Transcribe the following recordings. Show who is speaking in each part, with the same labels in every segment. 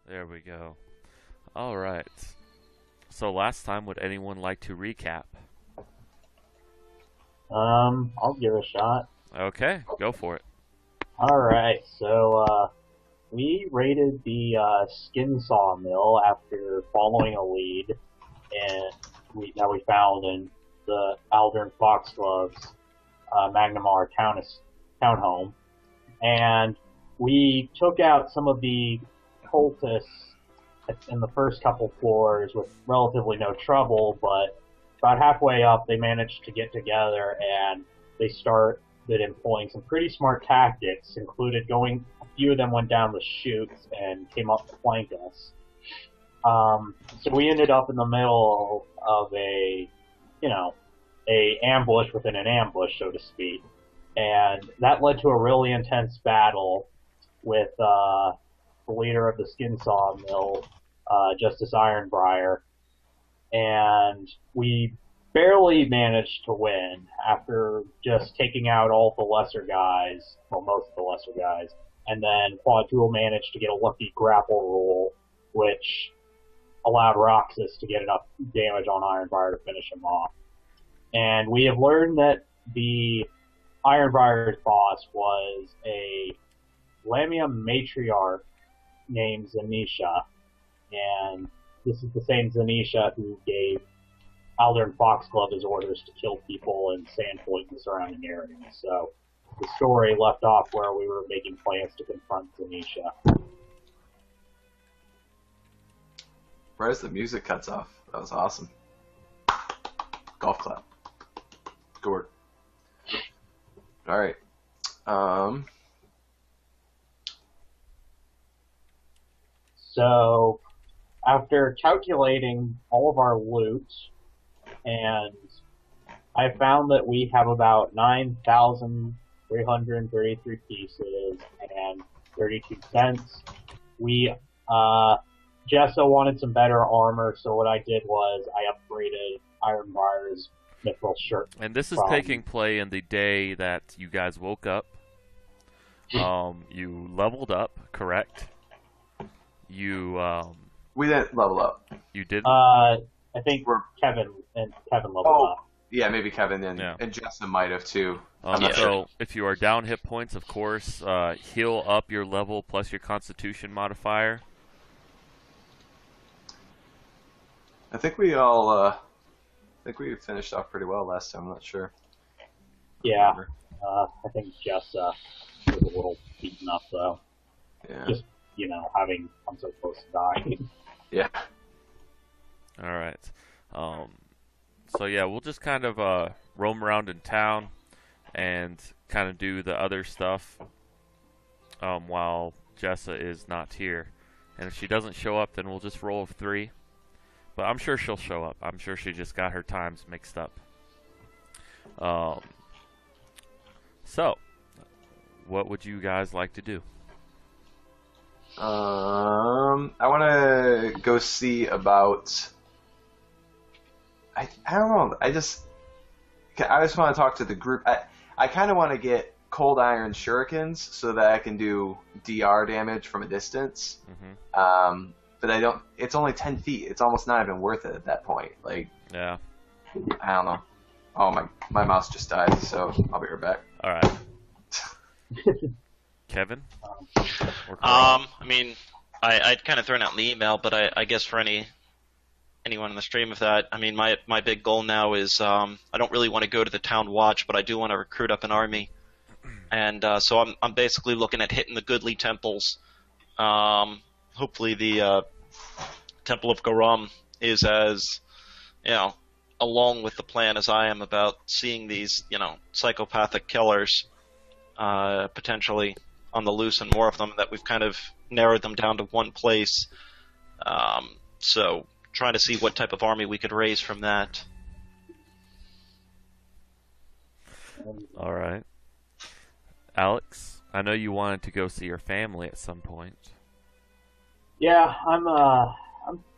Speaker 1: There we go. All right. So last time, would anyone like to recap?
Speaker 2: I'll give it a shot.
Speaker 1: Okay, go for it.
Speaker 2: Alright, so, we raided the, skin sawmill after following a lead that we found in the Aldern Foxglove's, Magnamar townhome. And we took out some of the cultists in the first couple floors with relatively no trouble, but about halfway up they managed to get together and they started employing some pretty smart tactics, included a few of them went down the chutes and came up to flank us. So we ended up in the middle of a ambush within an ambush, so to speak. And that led to a really intense battle with, the leader of the skin sawmill, Justice Ironbriar, and we barely managed to win after just taking out all the lesser guys, well, most of the lesser guys, and then Quadrille managed to get a lucky grapple roll, which allowed Roxas to get enough damage on Ironbriar to finish him off. And we have learned that the Ironbriar's boss was a Lamia matriarch named Zanisha, and this is the same Zanisha who gave Aldern Foxglove his orders to kill people in Sandpoint and the surrounding areas. So the story left off where we were making plans to confront Zanisha.
Speaker 3: Right as the music cuts off. That was awesome. Golf clap. Good work. Alright.
Speaker 2: So, after calculating all of our loot, and I found that we have about 9,333 pieces and 32 cents. Jessa wanted some better armor, so what I did was I upgraded Ironbriar's mithril shirt.
Speaker 1: And this is taking play in the day that you guys woke up. You leveled up, correct?
Speaker 3: We didn't level up.
Speaker 1: You didn't?
Speaker 2: I think Kevin leveled up.
Speaker 3: Yeah, maybe Kevin and Jessa might have too.
Speaker 1: So if you are down hit points, of course, heal up your level plus your Constitution modifier.
Speaker 3: I think we all, finished off pretty well last time. I'm not sure.
Speaker 2: Yeah, I think Jessa was a little beaten up though.
Speaker 3: Yeah.
Speaker 2: Just having come so close to dying.
Speaker 3: Yeah.
Speaker 1: All right. So yeah, we'll just kind of roam around in town and kind of do the other stuff while Jessa is not here. And if she doesn't show up, then we'll just roll a 3. But I'm sure she'll show up. I'm sure she just got her times mixed up. So, what would you guys like to do?
Speaker 3: I want to go see about. I don't know. I just want to talk to the group. I kind of want to get cold iron shurikens so that I can do DR damage from a distance.
Speaker 1: Mm-hmm.
Speaker 3: But I don't. It's only 10 feet. It's almost not even worth it at that point. Like.
Speaker 1: Yeah.
Speaker 3: I don't know. Oh my mouse just died. So I'll be right back.
Speaker 1: All right. Kevin?
Speaker 4: I mean, I'd kind of thrown out in the email, but I guess for anyone in the stream of that, I mean, my big goal now is I don't really want to go to the town watch, but I do want to recruit up an army, and so I'm basically looking at hitting the goodly temples. Hopefully the Temple of Garum is as along with the plan as I am about seeing these psychopathic killers potentially on the loose and more of them, that we've kind of narrowed them down to one place. So trying to see what type of army we could raise from that.
Speaker 1: All right. Alex, I know you wanted to go see your family at some point.
Speaker 2: Yeah, I'm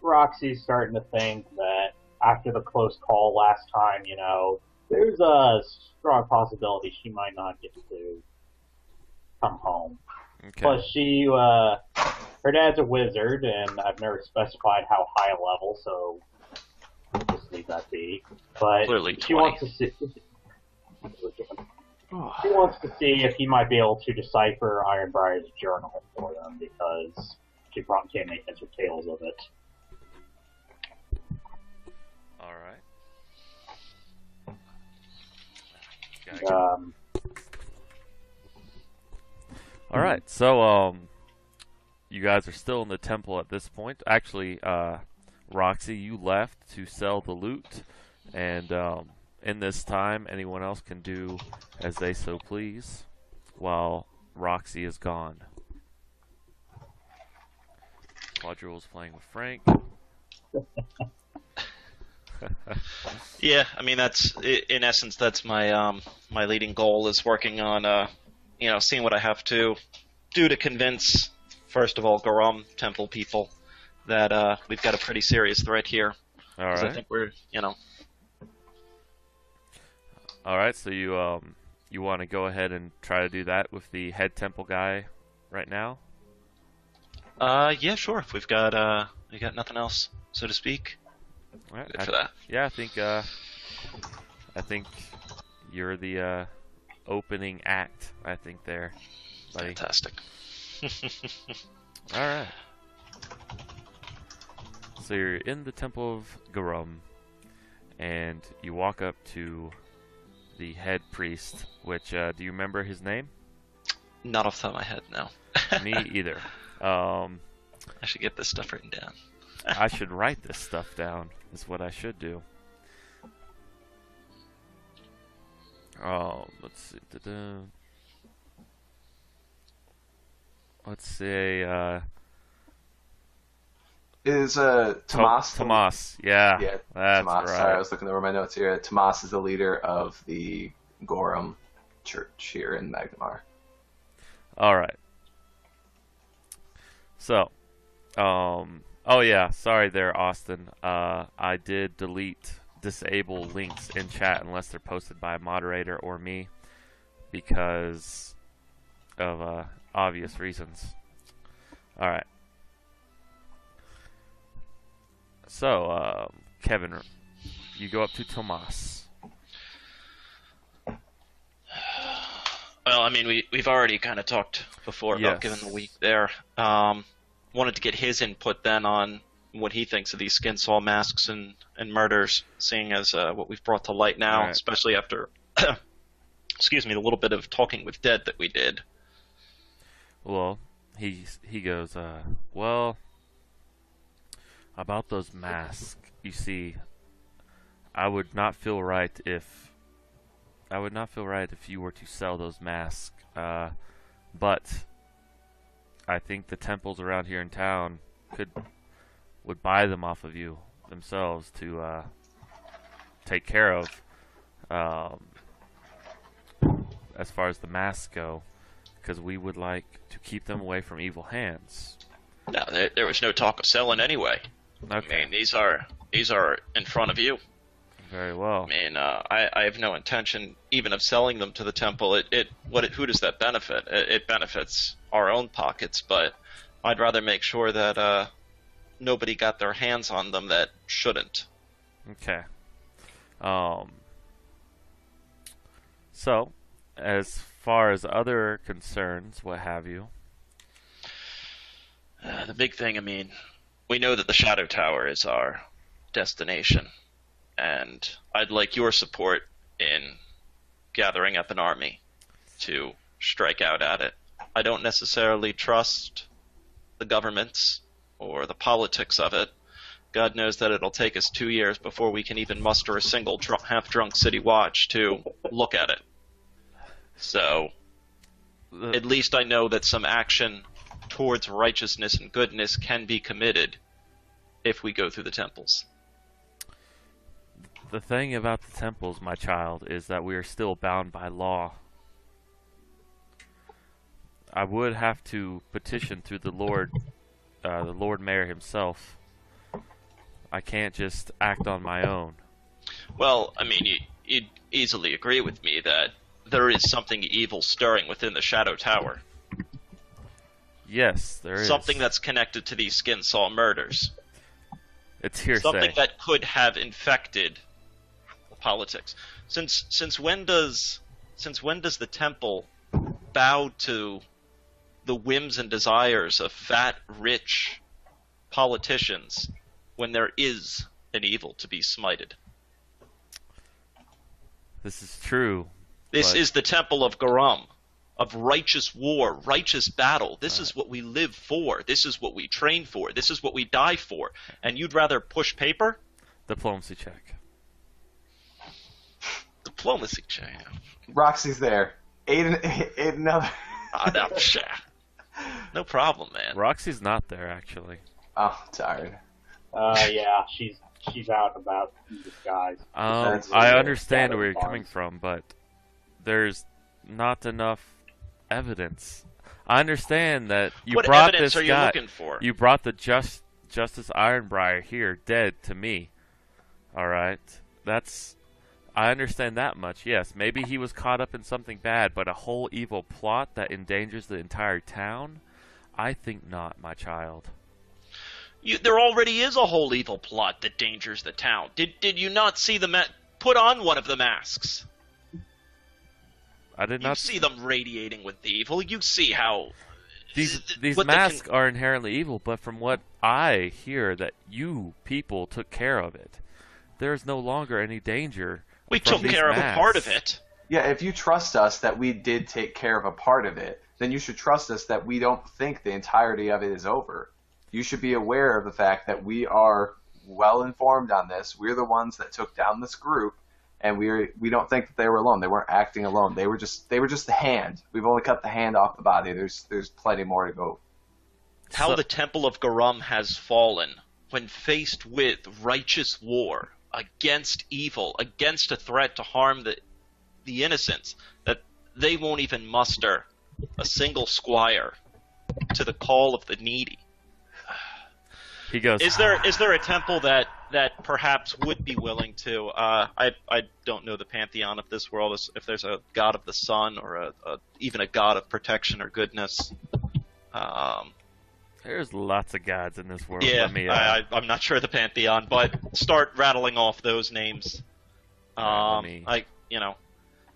Speaker 2: Roxy's starting to think that after the close call last time, there's a strong possibility she might not get to come home.
Speaker 1: Okay.
Speaker 2: Plus, she Her dad's a wizard, and I've never specified how high a level, so we'll just leave that be. But
Speaker 4: Clearly
Speaker 2: she
Speaker 4: 20.
Speaker 2: wants to see. She wants to see if he might be able to decipher Ironbriar's journal for them, because she probably can't make heads or tails of it.
Speaker 1: All right. All right. So you guys are still in the temple at this point. Actually, Roxy, you left to sell the loot, and in this time, anyone else can do as they so please, while Roxy is gone. Quadrille's playing with Frank.
Speaker 4: Yeah, I mean that's in essence that's my my leading goal is working on seeing what I have to do to convince first of all Garum Temple people that we've got a pretty serious threat here.
Speaker 1: All
Speaker 4: Because
Speaker 1: right.
Speaker 4: I think we're
Speaker 1: All right. So you want to go ahead and try to do that with the head temple guy right now?
Speaker 4: yeah, sure. If we've got nothing else, so to speak.
Speaker 1: All right.
Speaker 4: Good for that.
Speaker 1: Yeah, I think you're the opening act. I think there, buddy.
Speaker 4: Fantastic.
Speaker 1: All right. So you're in the Temple of Garum, and you walk up to the head priest. Which do you remember his name?
Speaker 4: Not off the top of my head, no.
Speaker 1: Me either.
Speaker 4: I should get this stuff written down.
Speaker 1: I should write this stuff down. Is what I should do. Let's see. Let's say
Speaker 3: Is Tomas?
Speaker 1: Tomas. Yeah.
Speaker 3: Yeah,
Speaker 1: That's
Speaker 3: Tomas.
Speaker 1: right.
Speaker 3: Sorry, I was looking over my notes here. Tomas is the leader of the Gorham Church here in Magnamar.
Speaker 1: All right. So, oh yeah, sorry there, Austin. I did disable links in chat unless they're posted by a moderator or me because of obvious reasons. All right. So, Kevin, you go up to Tomas.
Speaker 4: Well, I mean, we've already kind of talked before about
Speaker 1: Yes.
Speaker 4: giving the week there. Wanted to get his input then on what he thinks of these skin saw masks and murders, seeing as what we've brought to light now,
Speaker 1: Right.
Speaker 4: especially after, excuse me, the little bit of talking with Dead that we did.
Speaker 1: Well, he goes, well, about those masks, you see, I would not feel right if you were to sell those masks. But I think the temples around here in town would buy them off of you themselves to take care of. As far as the masks go, because we would like to keep them away from evil hands.
Speaker 4: No, there was no talk of selling anyway.
Speaker 1: Okay.
Speaker 4: I mean, these are in front of you.
Speaker 1: Very well.
Speaker 4: I mean, I have no intention even of selling them to the temple. Who does that benefit? It benefits our own pockets, but I'd rather make sure that nobody got their hands on them that shouldn't.
Speaker 1: Okay. So, as far as other concerns, what have you?
Speaker 4: The big thing, I mean, we know that the Shadow Tower is our destination, and I'd like your support in gathering up an army to strike out at it. I don't necessarily trust the governments or the politics of it. God knows that it'll take us 2 years before we can even muster a single half-drunk city watch to look at it. So, at least I know that some action towards righteousness and goodness can be committed if we go through the temples.
Speaker 1: The thing about the temples, my child, is that we are still bound by law. I would have to petition through the Lord Mayor himself. I can't just act on my own.
Speaker 4: Well, I mean, you'd easily agree with me that there is something evil stirring within the Shadow Tower.
Speaker 1: Yes, there is.
Speaker 4: Something that's connected to these skin saw murders.
Speaker 1: It's hearsay.
Speaker 4: Something that could have infected politics. Since when does the temple bow to the whims and desires of fat, rich politicians when there is an evil to be smited?
Speaker 1: This is true.
Speaker 4: This is the temple of Garum, of righteous war, righteous battle. This is what we live for. This is what we train for. This is what we die for. And you'd rather push paper?
Speaker 1: Diplomacy check.
Speaker 4: Diplomacy check.
Speaker 3: Roxy's there. Eight another.
Speaker 4: No, no problem, man.
Speaker 1: Roxy's not there, actually.
Speaker 3: Oh, tired.
Speaker 2: Yeah, she's out and about in disguise.
Speaker 1: I understand where you're coming from, but there's not enough evidence. I understand that you
Speaker 4: what
Speaker 1: brought
Speaker 4: evidence
Speaker 1: this
Speaker 4: are you
Speaker 1: guy.
Speaker 4: looking for?
Speaker 1: You brought the Justice Ironbriar here, dead to me. All right, I understand that much. Yes, maybe he was caught up in something bad, but a whole evil plot that endangers the entire town? I think not, my child.
Speaker 4: There already is a whole evil plot that dangers the town. Did you not see put on one of the masks?
Speaker 1: I did not.
Speaker 4: You see them radiating with evil. You see how
Speaker 1: these masks are inherently evil, but from what I hear, that you people took care of it. There is no longer any danger.
Speaker 4: We took care of a part of it.
Speaker 3: Yeah, if you trust us that we did take care of a part of it, then you should trust us that we don't think the entirety of it is over. You should be aware of the fact that we are well informed on this. We're the ones that took down this group, and we don't think that they were alone. They weren't acting alone. They were just the hand. We've only cut the hand off the body. There's plenty more to go.
Speaker 4: How the Temple of Garum has fallen when faced with righteous war against evil, against a threat to harm the innocents, that they won't even muster a single squire to the call of the needy.
Speaker 1: He goes.
Speaker 4: Is there a temple that perhaps would be willing to? I don't know the pantheon of this world. If there's a god of the sun or even a god of protection or goodness.
Speaker 1: There's lots of gods in this world.
Speaker 4: Yeah, I'm not sure the pantheon, but start rattling off those names.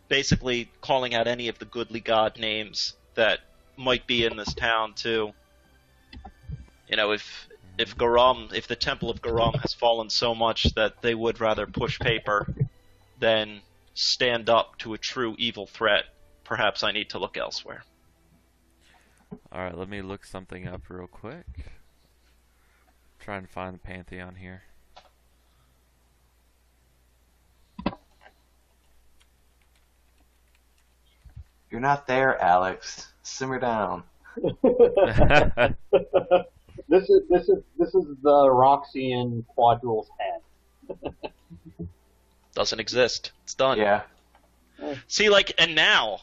Speaker 4: Basically calling out any of the goodly god names that might be in this town too. If the Temple of Garum has fallen so much that they would rather push paper than stand up to a true evil threat, perhaps I need to look elsewhere.
Speaker 1: Alright, let me look something up real quick. Try and find the pantheon here.
Speaker 3: You're not there, Alex. Simmer down.
Speaker 2: This is the Roxy Quadril's head.
Speaker 4: Doesn't exist. It's done.
Speaker 3: Yeah.
Speaker 4: See, and now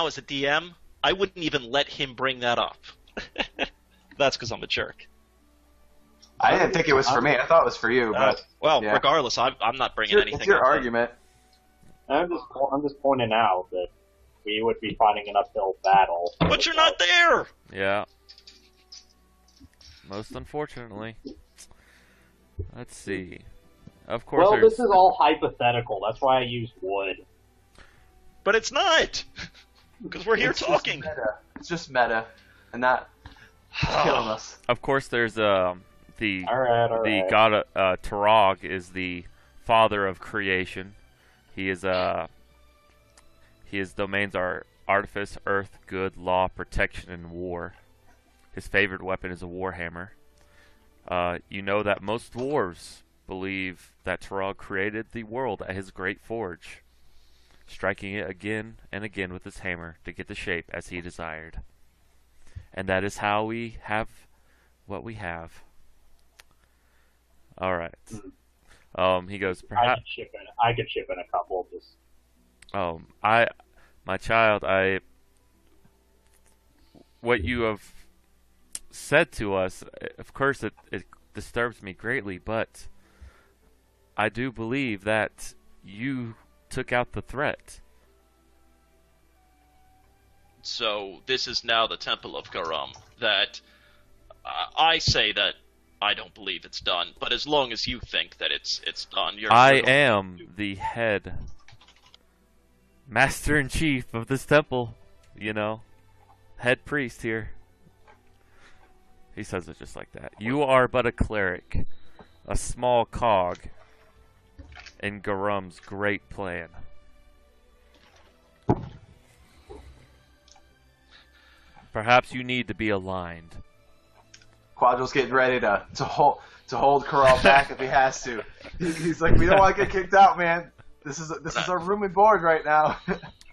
Speaker 4: as a DM, I wouldn't even let him bring that up. That's because I'm a jerk.
Speaker 3: I didn't think it was for me. I thought it was for you, but yeah.
Speaker 4: Regardless, I'm not bringing anything.
Speaker 3: It's your
Speaker 4: up.
Speaker 3: argument.
Speaker 2: I'm just pointing out that we would be fighting an uphill battle.
Speaker 4: But you're not there.
Speaker 1: Yeah. Most unfortunately. Let's see. Of course.
Speaker 2: Well, this is all hypothetical. That's why I used wood.
Speaker 4: But it's not, because we're here talking.
Speaker 3: It's just meta, and not killing us.
Speaker 1: Of course, there's the
Speaker 2: all right.
Speaker 1: the god Tarog is the father of creation. His domains are artifice, earth, good, law, protection, and war. His favorite weapon is a warhammer. You know that most dwarves believe that Tarog created the world at his great forge, striking it again and again with his hammer to get the shape as he desired. And that is how we have what we have. All right. He goes. Perhaps
Speaker 2: I could ship in a couple.
Speaker 1: My child, what you have said to us, of course, it disturbs me greatly, but I do believe that you took out the threat.
Speaker 4: So this is now the Temple of Garum. That I say that I don't believe it's done, but as long as you think that it's done,
Speaker 1: I am the head master-in-chief of this temple, you know, head priest here. He says it just like that. You are but a cleric, a small cog in Garum's great plan. Perhaps you need to be aligned.
Speaker 3: Quadril's getting ready to hold Corral back if he has to. He's like, we don't want to get kicked out, man. This is our room and board right now.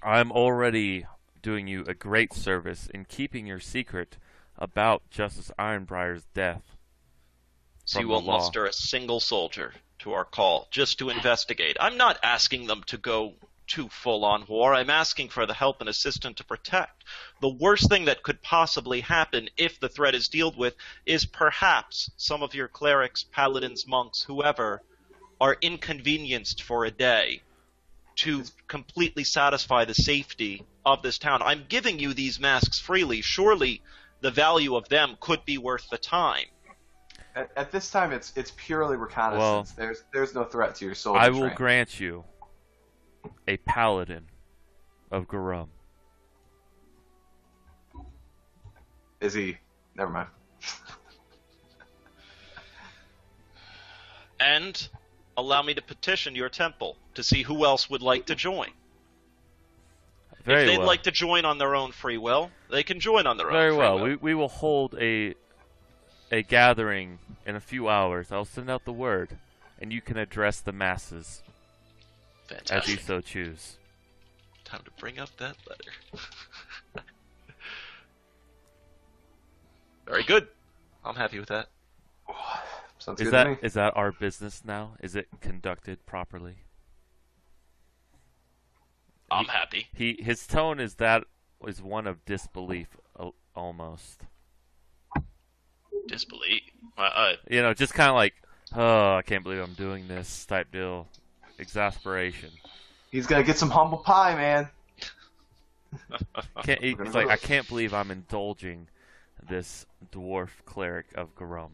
Speaker 1: I'm already doing you a great service in keeping your secret about Justice Ironbrier's death.
Speaker 4: So you will muster a single soldier to our call just to investigate. I'm not asking them to go to full-on war. I'm asking for the help and assistance to protect. The worst thing that could possibly happen if the threat is dealt with is perhaps some of your clerics, paladins, monks, whoever, are inconvenienced for a day to completely satisfy the safety of this town. I'm giving you these masks freely. Surely the value of them could be worth the time.
Speaker 3: At this time, it's purely reconnaissance.
Speaker 1: Well,
Speaker 3: there's no threat to your soldier.
Speaker 1: I will grant you a paladin of Garum.
Speaker 3: Is he? Never mind.
Speaker 4: And allow me to petition your temple to see who else would like to join.
Speaker 1: Very
Speaker 4: if they'd
Speaker 1: well.
Speaker 4: like to join on their own free will, they can join on their
Speaker 1: Very
Speaker 4: own free
Speaker 1: well.
Speaker 4: will.
Speaker 1: We will hold a gathering in a few hours. I'll send out the word, and you can address the masses as you
Speaker 4: Fantastic.
Speaker 1: so choose.
Speaker 4: Time to bring up that letter. Very good. I'm happy with that.
Speaker 3: Sounds
Speaker 1: Is
Speaker 3: good to me.
Speaker 1: that our business now? Is it conducted properly?
Speaker 4: I'm happy.
Speaker 1: His tone is one of disbelief almost.
Speaker 4: Disbelief.
Speaker 1: You know, just kind of like, oh, I can't believe I'm doing this type deal. Exasperation.
Speaker 3: He's gonna get some humble pie, man.
Speaker 1: He's like, I can't believe I'm indulging this dwarf cleric of Garum.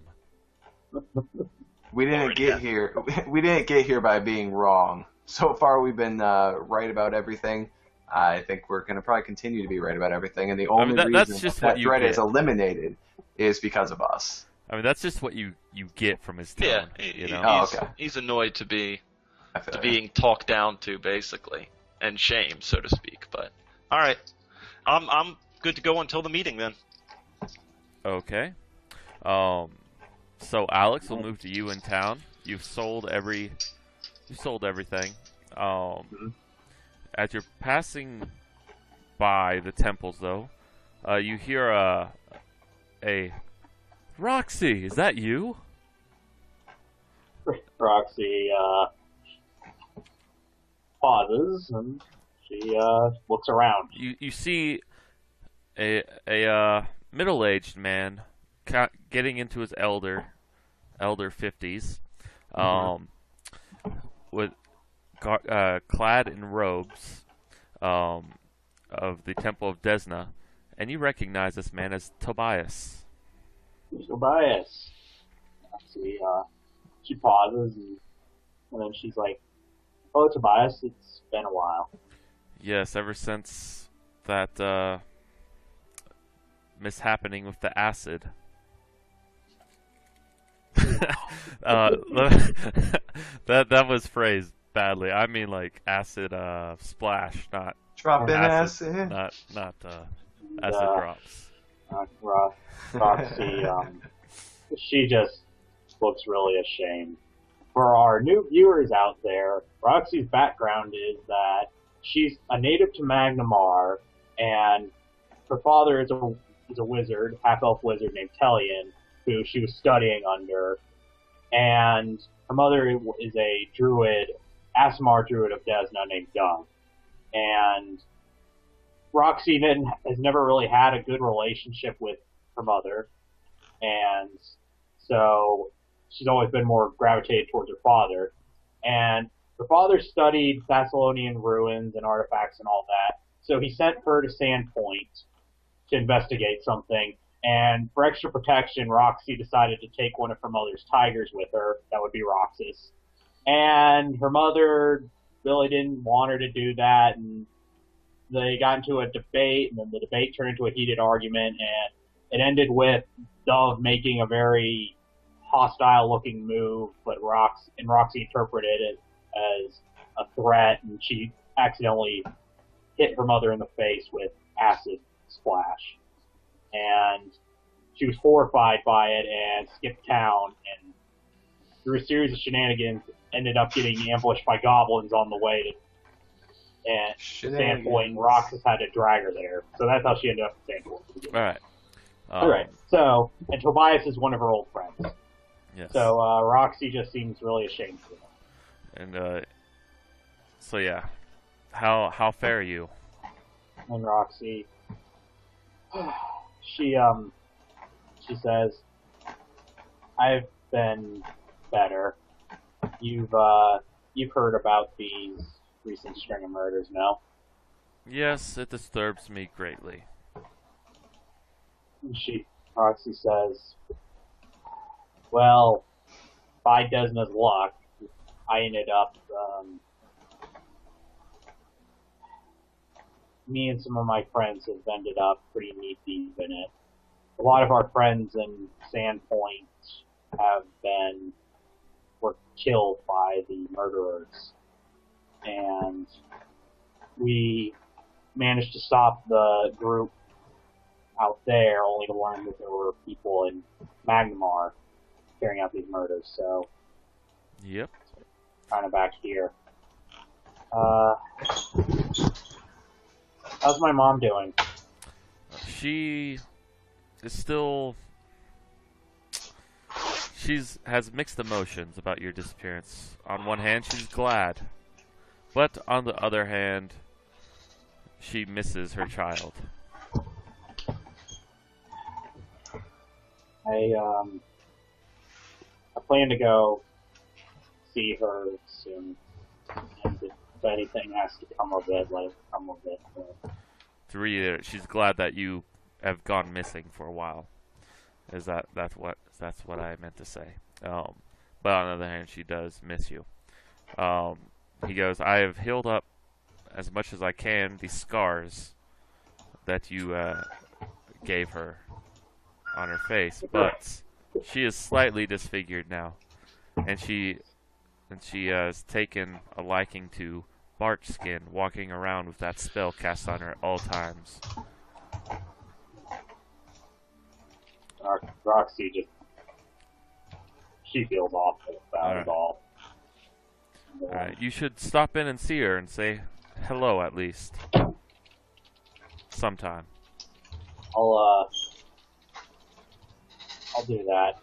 Speaker 3: We didn't get here. We didn't get here by being wrong. So far, we've been right about everything. I think we're gonna probably continue to be right about everything, and the only
Speaker 1: that's
Speaker 3: reason
Speaker 1: just
Speaker 3: that
Speaker 1: what you
Speaker 3: threat
Speaker 1: get.
Speaker 3: is eliminated is because of us.
Speaker 1: I mean, that's just what you get from his tone.
Speaker 4: Yeah,
Speaker 1: you know.
Speaker 3: Oh, okay.
Speaker 4: He's annoyed to be
Speaker 3: I feel
Speaker 4: being talked down to, basically, and shamed, so to speak. But all right, I'm good to go until the meeting then.
Speaker 1: Okay. So Alex, we'll move to you in town. You've sold everything. As you're passing by the temples, though, you hear a Roxy. Is that you?
Speaker 2: Roxy pauses and she looks around.
Speaker 1: You see a middle-aged man getting into his elder 50s, with clad in robes of the Temple of Desna, and you recognize this man as Tobias.
Speaker 2: Tobias. She pauses and then she's like, "Oh, Tobias, it's been a while."
Speaker 1: Yes, ever since that mishappening with the acid. That was phrased badly. I mean, like acid splash, not
Speaker 3: Drop in
Speaker 1: acid,
Speaker 3: acid.
Speaker 1: not acid drops.
Speaker 2: Roxy, she just looks really ashamed. For our new viewers out there, Roxy's background is that she's a native to Magnamar, and her father is a wizard, half-elf wizard named Tellian, who she was studying under, and her mother is a druid, Asimar druid of Desna named Dung. And Roxy has never really had a good relationship with her mother, and so she's always been more gravitated towards her father. And her father studied Thessalonian ruins and artifacts and all that, so he sent her to Sandpoint to investigate something. And for extra protection, Roxy decided to take one of her mother's tigers with her. That would be Roxas. And her mother really didn't want her to do that, and they got into a debate, and then the debate turned into a heated argument, and it ended with Dove making a very hostile-looking move, but Roxy interpreted it as a threat, and she accidentally hit her mother in the face with acid splash. And she was horrified by it and skipped town, and through a series of shenanigans, ended up getting ambushed by goblins on the way to Sandpoint, and Roxas had to drag her there. So that's how she ended up at Sandpoint.
Speaker 1: Alright.
Speaker 2: Alright, so, and Tobias is one of her old friends.
Speaker 1: Yes.
Speaker 2: So Roxy just seems really ashamed of him.
Speaker 1: And, so yeah. How fare you?
Speaker 2: And Roxy, she says, I've been better. You've heard about these recent string of murders, no?
Speaker 1: Yes, it disturbs me greatly.
Speaker 2: And Roxy says, well, by Desna's luck, I ended up, me and some of my friends have ended up pretty knee deep in it. A lot of our friends in Sandpoint were killed by the murderers. And we managed to stop the group out there, only to learn that there were people in Magnamar carrying out these murders, so...
Speaker 1: Yep.
Speaker 2: Kind of back here. How's my mom doing?
Speaker 1: She is still... has mixed emotions about your disappearance. On one hand, she's glad. But on the other hand, she misses her child.
Speaker 2: I plan to go see her soon. And if anything has to come of it, let it come of it.
Speaker 1: To reiterate, she's glad that you have gone missing for a while. That's what I meant to say. But on the other hand, she does miss you. He goes, I have healed up as much as I can the scars that you gave her on her face, but she is slightly disfigured now, and she has taken a liking to Bark Skin, walking around with that spell cast on her at all times.
Speaker 2: Roxy she feels awful about it all.
Speaker 1: Alright, you should stop in and see her and say hello at least. Sometime.
Speaker 2: I'll do that.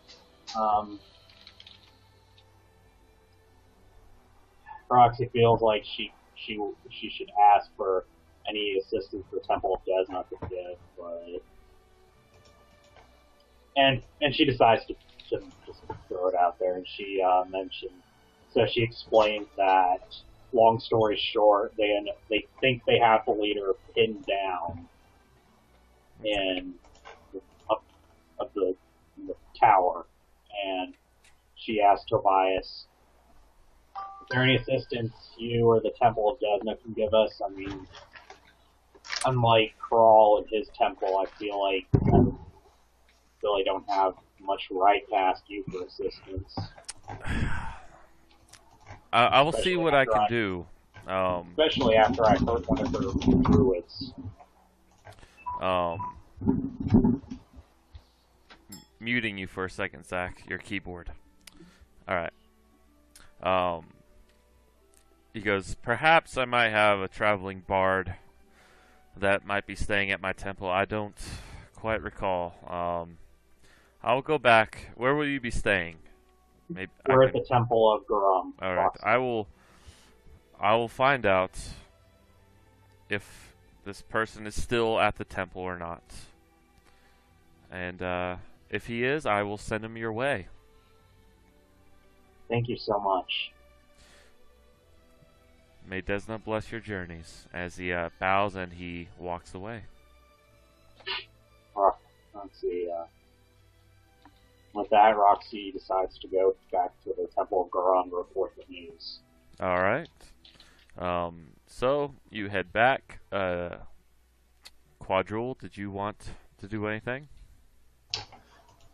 Speaker 2: Roxy feels like she should ask for any assistance the Temple of Desna could give, but and she decides to just throw it out there, and she she explained that, long story short, they think they have the leader pinned down in the tower, and she asked Tobias, is there any assistance you or the Temple of Desna can give us? I mean, unlike Crawl and his temple, I feel like I really don't have much right to ask you for assistance.
Speaker 1: I will see what I can do.
Speaker 2: Especially after I hurt one of her druids.
Speaker 1: Muting you for a second, Zach. Your keyboard. Alright. He goes, perhaps I might have a traveling bard that might be staying at my temple. I don't quite recall. I'll go back. Where will you be staying? Maybe
Speaker 2: we're at the Temple of Garam.
Speaker 1: Alright, I will find out if this person is still at the temple or not. And if he is, I will send him your way.
Speaker 2: Thank you so much.
Speaker 1: May Desna bless your journeys. As he bows and he walks away.
Speaker 2: let's see. With that, Roxy decides to go back to the Temple of Garon to report the news.
Speaker 1: All right. So you head back. Quadrule, did you want to do anything?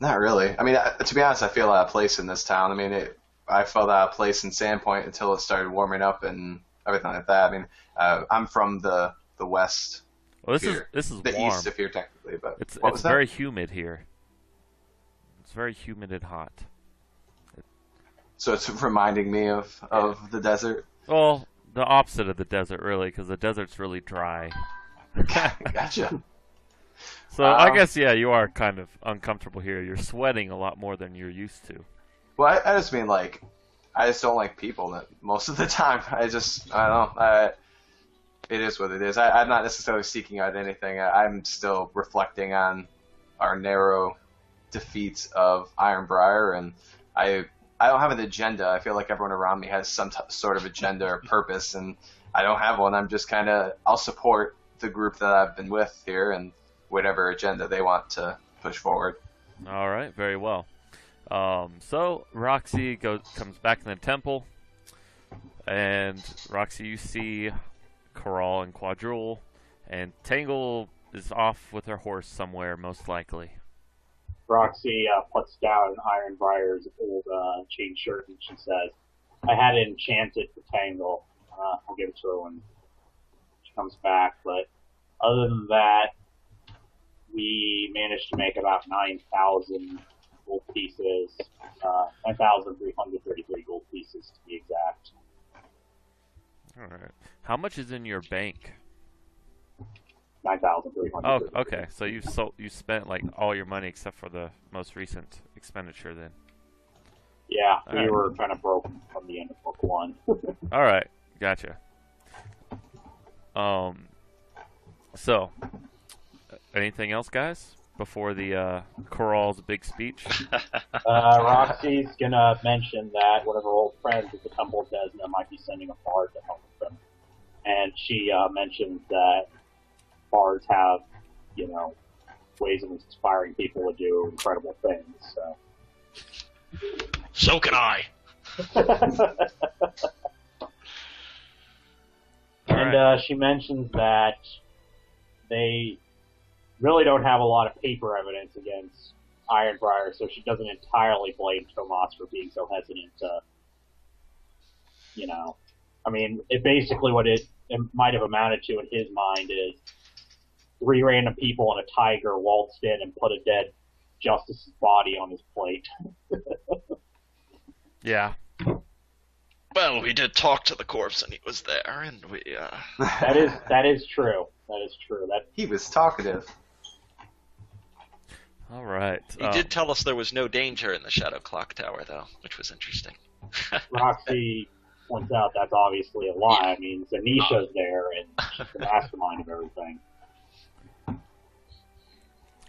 Speaker 3: Not really. I mean, to be honest, I feel out of place in this town. I mean, I felt out of place in Sandpoint until it started warming up and everything like that. I mean, I'm from the west.
Speaker 1: Well,
Speaker 3: here.
Speaker 1: this is
Speaker 3: the
Speaker 1: warm.
Speaker 3: east of here technically, but
Speaker 1: It's
Speaker 3: what was that?
Speaker 1: very humid here. It's very humid and hot.
Speaker 3: So it's reminding me of the desert.
Speaker 1: Well, the opposite of the desert, really, because the desert's really dry.
Speaker 3: Gotcha.
Speaker 1: So I guess, yeah, you are kind of uncomfortable here. You're sweating a lot more than you're used to.
Speaker 3: Well, I just mean, like, I just don't like people that most of the time. I don't know. It is what it is. I'm not necessarily seeking out anything. I'm still reflecting on our narrow defeats of Ironbriar, and I don't have an agenda. I feel like everyone around me has some sort of agenda or purpose, and I don't have one. I'm just kind of, I'll support the group that I've been with here and whatever agenda they want to push forward.
Speaker 1: All right, very well. So Roxy comes back in the temple, and Roxy, you see Corral and Quadrule, and Tangle is off with her horse somewhere, most likely.
Speaker 2: Roxy puts down Ironbrier's old chain shirt and she says, I had it enchanted for Tangle. I'll give it to her when she comes back. But other than that, we managed to make about 9,000 gold pieces, 9,333 gold pieces to be exact.
Speaker 1: All right. How much is in your bank?
Speaker 2: 9,333.
Speaker 1: Oh, okay. So you spent like all your money except for the most recent expenditure, then.
Speaker 2: Yeah,
Speaker 1: All
Speaker 2: we
Speaker 1: right.
Speaker 2: were kind of broke from the end of book one.
Speaker 1: All right, gotcha. So, anything else, guys, before the Corral's big speech?
Speaker 2: Roxy's gonna mention that one of her old friends at the Temple of Desna might be sending a bard to help them. And she mentions that bards have, ways of inspiring people to do incredible things. So.
Speaker 4: So can I.
Speaker 2: And she mentions that they really don't have a lot of paper evidence against Ironbriar, so she doesn't entirely blame Tomas for being so hesitant to, I mean, basically what it might have amounted to in his mind is 3 random people and a tiger waltzed in and put a dead Justice's body on his plate.
Speaker 1: Yeah.
Speaker 4: Well, we did talk to the corpse, and he was there, and we.
Speaker 2: That is true. That is true.
Speaker 3: He was talkative.
Speaker 1: All right.
Speaker 4: He did tell us there was no danger in the Shadow Clock Tower, though, which was interesting.
Speaker 2: Roxy points out that's obviously a lie. I mean, Zanisha's there, and she's the mastermind of everything.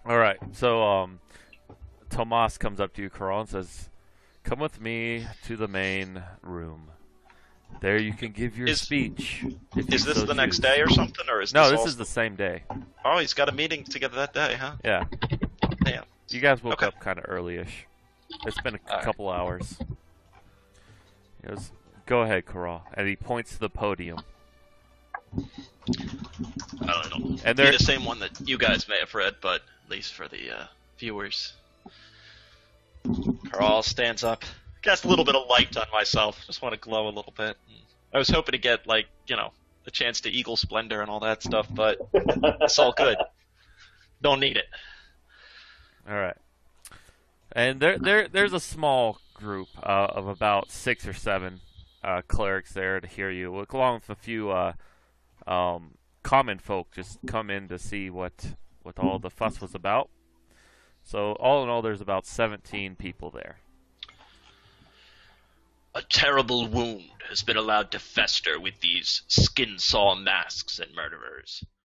Speaker 1: All right. So, Tomas comes up to you, Corral, and says, "Come with me to the main room. There you can give your speech.
Speaker 4: Is this the next day or something, or is
Speaker 1: No,
Speaker 4: this
Speaker 1: this is the same day.
Speaker 4: Oh, he's got a meeting together that day, huh?
Speaker 1: Yeah.
Speaker 4: Damn.
Speaker 1: You guys woke
Speaker 4: Okay.
Speaker 1: up kind of early-ish. It's been a
Speaker 4: All right.
Speaker 1: couple hours. He goes, "Go ahead, Corral," and he points to the podium.
Speaker 4: I don't know.
Speaker 1: And
Speaker 4: Be
Speaker 1: they're
Speaker 4: the same one that you guys may have read, but at least for the viewers. Carl stands up. Cast a little bit of light on myself. Just want to glow a little bit. I was hoping to get, a chance to Eagle Splendor and all that stuff, but it's all good. Don't need it.
Speaker 1: all right. And there's a small group of about 6 or 7 clerics there to hear you, along with a few common folk just come in to see what all the fuss was about. So all in all, there's about 17 people there.
Speaker 4: A terrible wound has been allowed to fester with these skin saw masks and murderers.